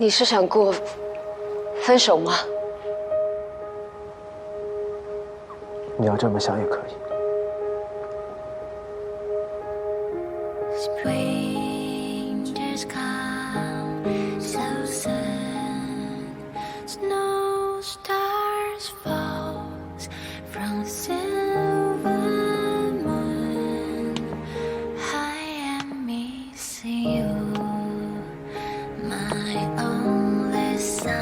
你是想跟我分手吗？你要这么想也可以。 Strangers come so soon. Snow stars falls from the silver moon. I am missing you, my only sunlight.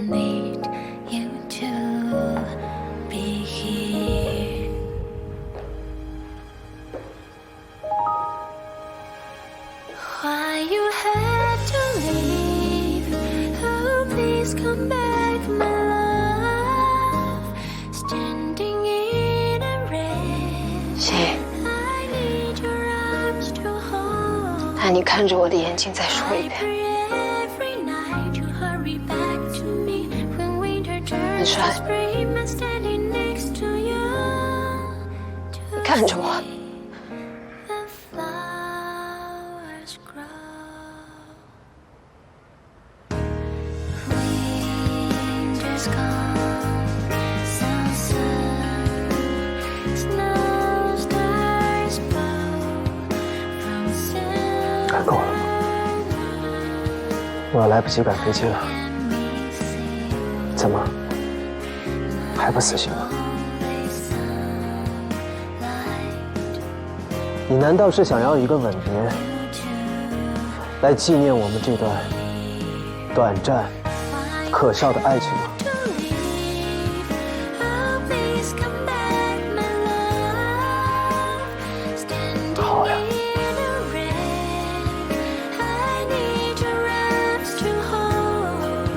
Need you to be here. Why you had to leave? Oh, please come back, my love. Standing in a rain. 行， I need your arms to hold. 那你看着我的眼睛再说一 I 遍。 pray every night you hurry back to me. When winter turns to spring, I'm standing next to you. 你看着我。 The flowers grow. Winter's gone so soon. Snow stars fall from 看够了， silver 我要来不及赶飞机了。 and missing 怎么，还不死心吗？ only sunlight 你难道是想要一个吻别， to 来纪念我们这段短暂、可笑的爱情吗？ to leave. Oh, please come back, my love. Standing 好呀。 in the rain, I need your arms to hold.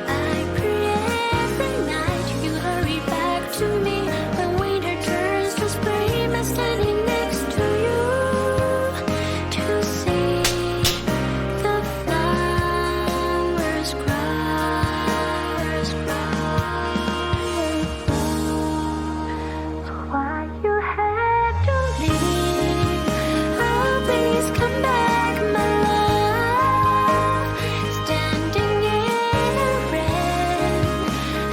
I pray every night you hurry back to me. When winter turns to spring, I'm standing next to you to see the flowers grow. Why you had to leave? Oh, please come back, my love. Standing in the rain,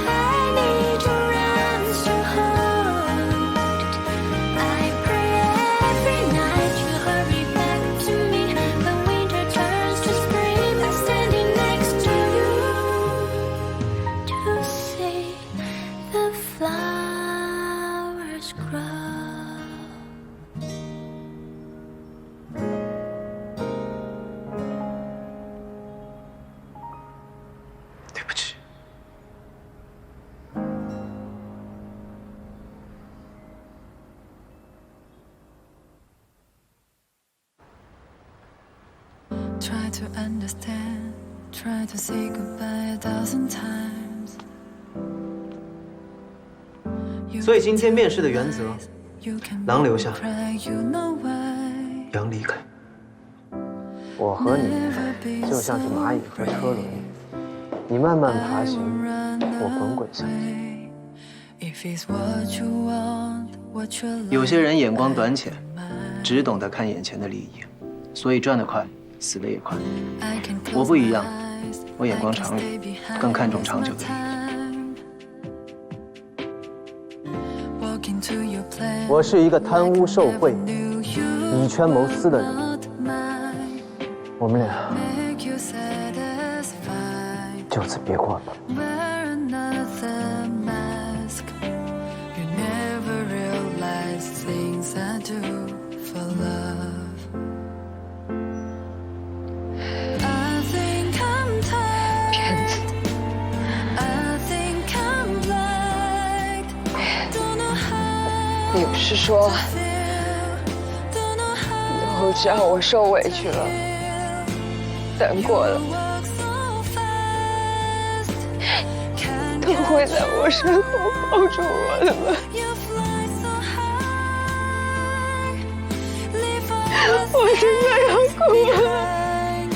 I need your arms to hold. I pray every night you hurry back to me. When winter turns to spring, I'm standing next to you to see the flowers grow. 对不起。 Try to understand, try to say goodbye 1,000 times. 所以今天面试的原则， You can 狼留下， cry, you know why. 羊离开。我和你就像是蚂蚁和车轮，你慢慢爬行，我滚滚向前。 If it's what you want, what you like, 有些人眼光短浅，只懂得看眼前的利益，所以赚得快，死得也快。 I can 我 close 不一样 my eyes, 我眼光 I can 长 stay 远， behind, 更看重 waste 长久 my 的利益。 time. Walk into your plan, 我是一个贪污受贿、 knew you 以权谋私的人。 not mine. 我们俩 Make you satisfied. 就此别过吧。 Wear another mask. You never realize things I do for love. I think I'm 骗子！ tired. I think I'm blind. Don't know how 你不是说 to feel. Don't know 以 how 后只要我受委屈了，难过了， to walk so fast. Can't 都会在我身后抱住我的吗？ you fly so high. Leave all 我真的要哭了。 behind.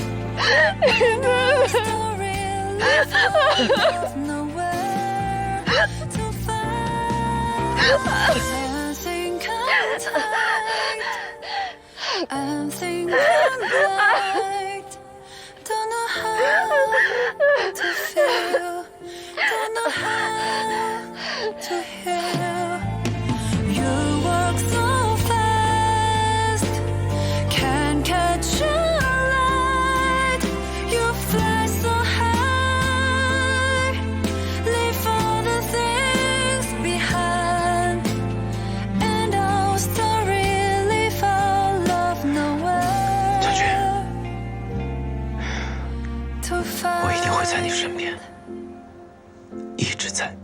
Story left nowhere to find. I think I'm tired. I'm thinking right. Don't know how to feel. Don't know how to heal. You walk so fast, can't catch your light. You fly so high, leave all the things behind. And our story leave our love nowhere 小军， to find. 我一定会在你身边，一直在。